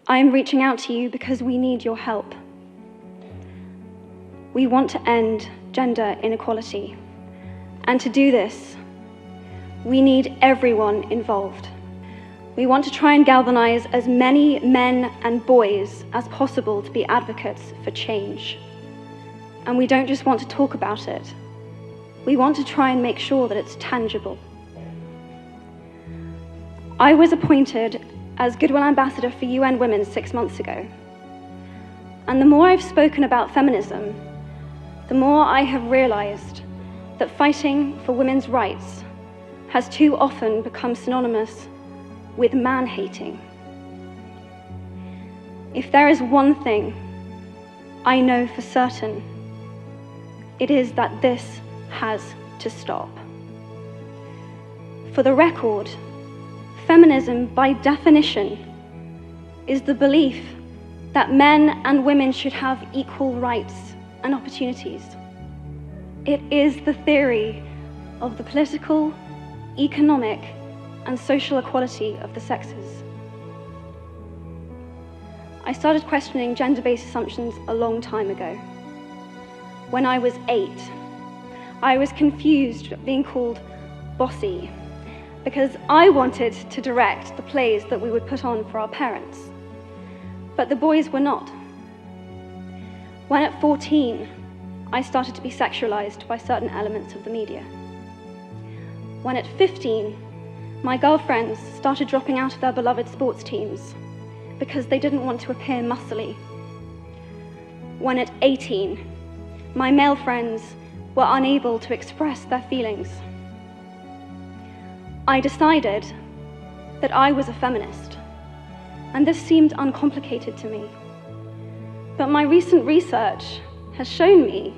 I am reaching out to you because we need your help. We want to end gender inequality, and to do this, we need everyone involved. We want to try and galvanize as many men and boys as possible to be advocates for change. And we don't just want to talk about it. We want to try and make sure that it's tangible. I was appointed as Goodwill Ambassador for UN Women 6 months ago. And the more I've spoken about feminism, the more I have realized that fighting for women's rights has too often become synonymous with man-hating. If there is one thing I know for certain, it is that this has to stop. For the record, feminism, by definition, is the belief that men and women should have equal rights and opportunities. It is the theory of the political, economic, and social equality of the sexes. I started questioning gender-based assumptions a long time ago. When I was 8, I was confused being called bossy because I wanted to direct the plays that we would put on for our parents, but the boys were not. When at 14, I started to be sexualized by certain elements of the media. When at 15, my girlfriends started dropping out of their beloved sports teams because they didn't want to appear muscly. When at 18, my male friends were unable to express their feelings. I decided that I was a feminist, and this seemed uncomplicated to me. But my recent research has shown me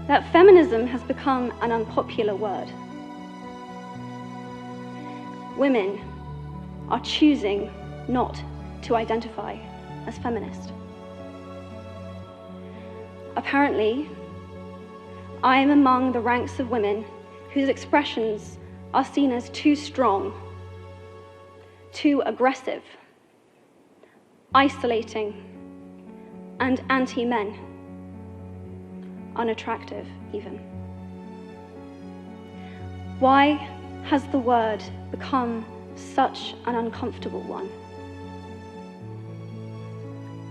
that feminism has become an unpopular word. Women are choosing not to identify as feminist. Apparently, I am among the ranks of women whose expressions are seen as too strong, too aggressive, isolating, and anti-men, unattractive even. Why has the word become such an uncomfortable one?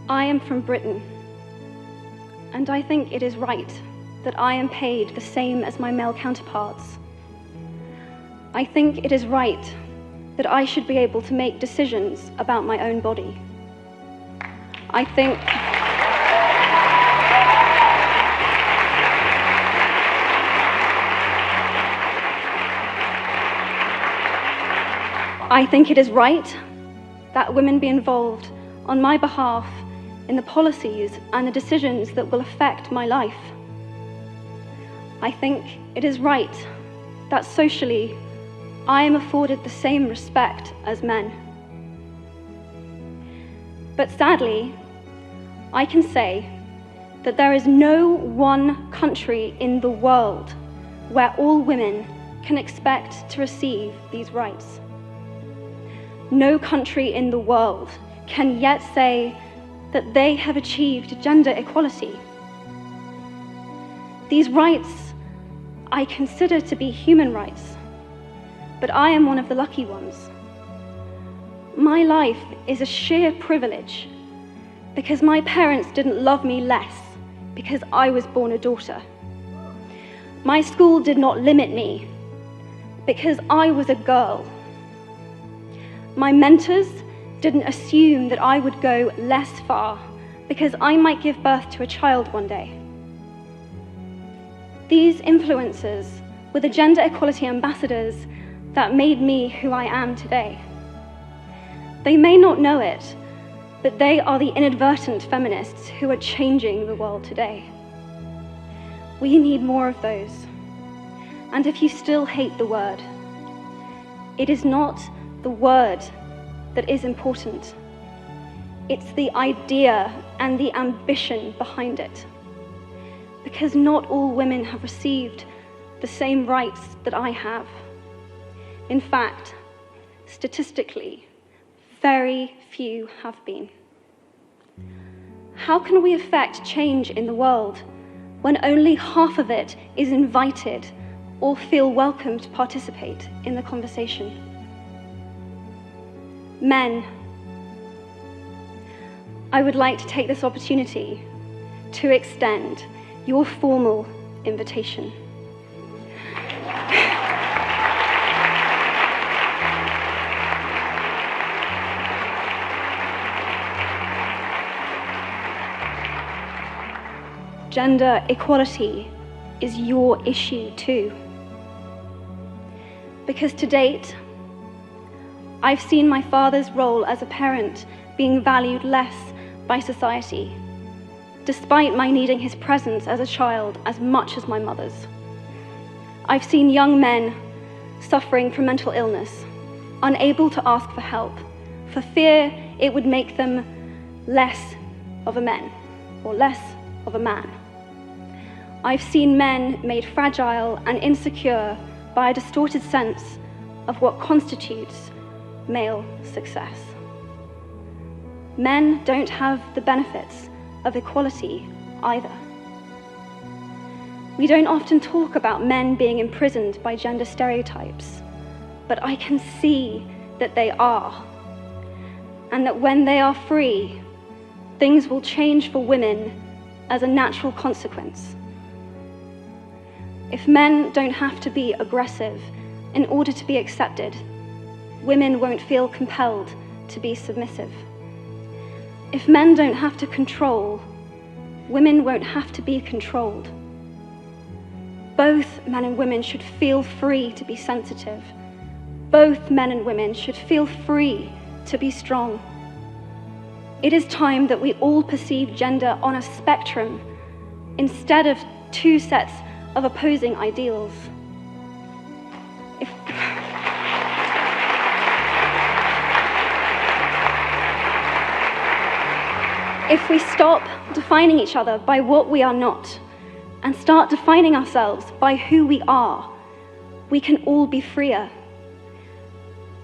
I am from Britain, and I think it is right that I am paid the same as my male counterparts. I think it is right that I should be able to make decisions about my own body. I think it is right that women be involved on my behalf in the policies and the decisions that will affect my life. I think it is right that socially I am afforded the same respect as men. But sadly, I can say that there is no one country in the world where all women can expect to receive these rights. No country in the world can yet say that they have achieved gender equality. These rights I consider to be human rights, but I am one of the lucky ones. My life is a sheer privilege because my parents didn't love me less because I was born a daughter. My school did not limit me because I was a girl. My mentors didn't assume that I would go less far because I might give birth to a child one day. These influences were the gender equality ambassadors that made me who I am today. They may not know it, but they are the inadvertent feminists who are changing the world today. We need more of those. And if you still hate the word, it is not the word that is important. It's the idea and the ambition behind it. Because not all women have received the same rights that I have. In fact, statistically, very few have been. How can we affect change in the world when only half of it is invited or feel welcome to participate in the conversation? Men, I would like to take this opportunity to extend your formal invitation. Gender equality is your issue too. Because to date, I've seen my father's role as a parent being valued less by society, despite my needing his presence as a child as much as my mother's. I've seen young men suffering from mental illness, unable to ask for help, for fear it would make them less of a man or less of a man. I've seen men made fragile and insecure by a distorted sense of what constitutes male success. Men don't have the benefits of equality either. We don't often talk about men being imprisoned by gender stereotypes, but I can see that they are, and that when they are free, things will change for women as a natural consequence. If men don't have to be aggressive in order to be accepted, women won't feel compelled to be submissive. If men don't have to control, women won't have to be controlled. Both men and women should feel free to be sensitive. Both men and women should feel free to be strong. It is time that we all perceive gender on a spectrum instead of two sets of opposing ideals. If we stop defining each other by what we are not and start defining ourselves by who we are, we can all be freer.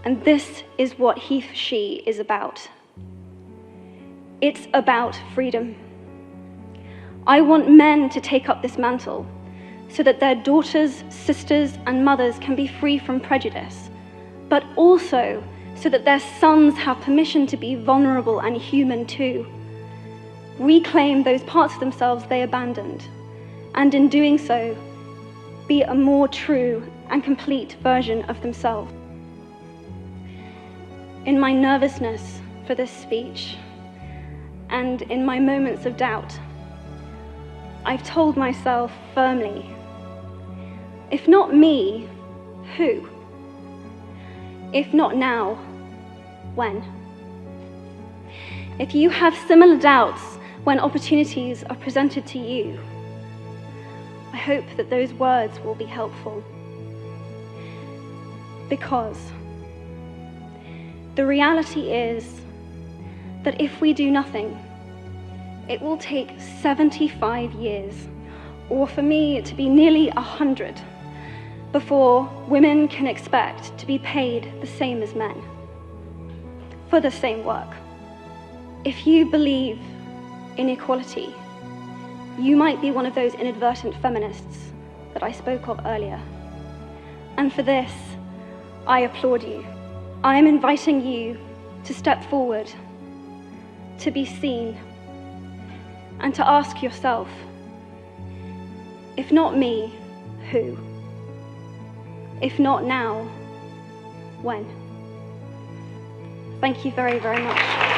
And this is what HeForShe is about. It's about freedom. I want men to take up this mantle so that their daughters, sisters, and mothers can be free from prejudice, but also so that their sons have permission to be vulnerable and human too. Reclaim those parts of themselves they abandoned, and in doing so, be a more true and complete version of themselves. In my nervousness for this speech, and in my moments of doubt, I've told myself firmly, if not me, who? If not now, when? If you have similar doubts when opportunities are presented to you, I hope that those words will be helpful. Because the reality is that if we do nothing, it will take 75 years, or for me to be nearly 100, before women can expect to be paid the same as men for the same work. If you believe in equality, you might be one of those inadvertent feminists that I spoke of earlier. And for this, I applaud you. I am inviting you to step forward, to be seen, and to ask yourself, if not me, who? If not now, when? Thank you very, very much.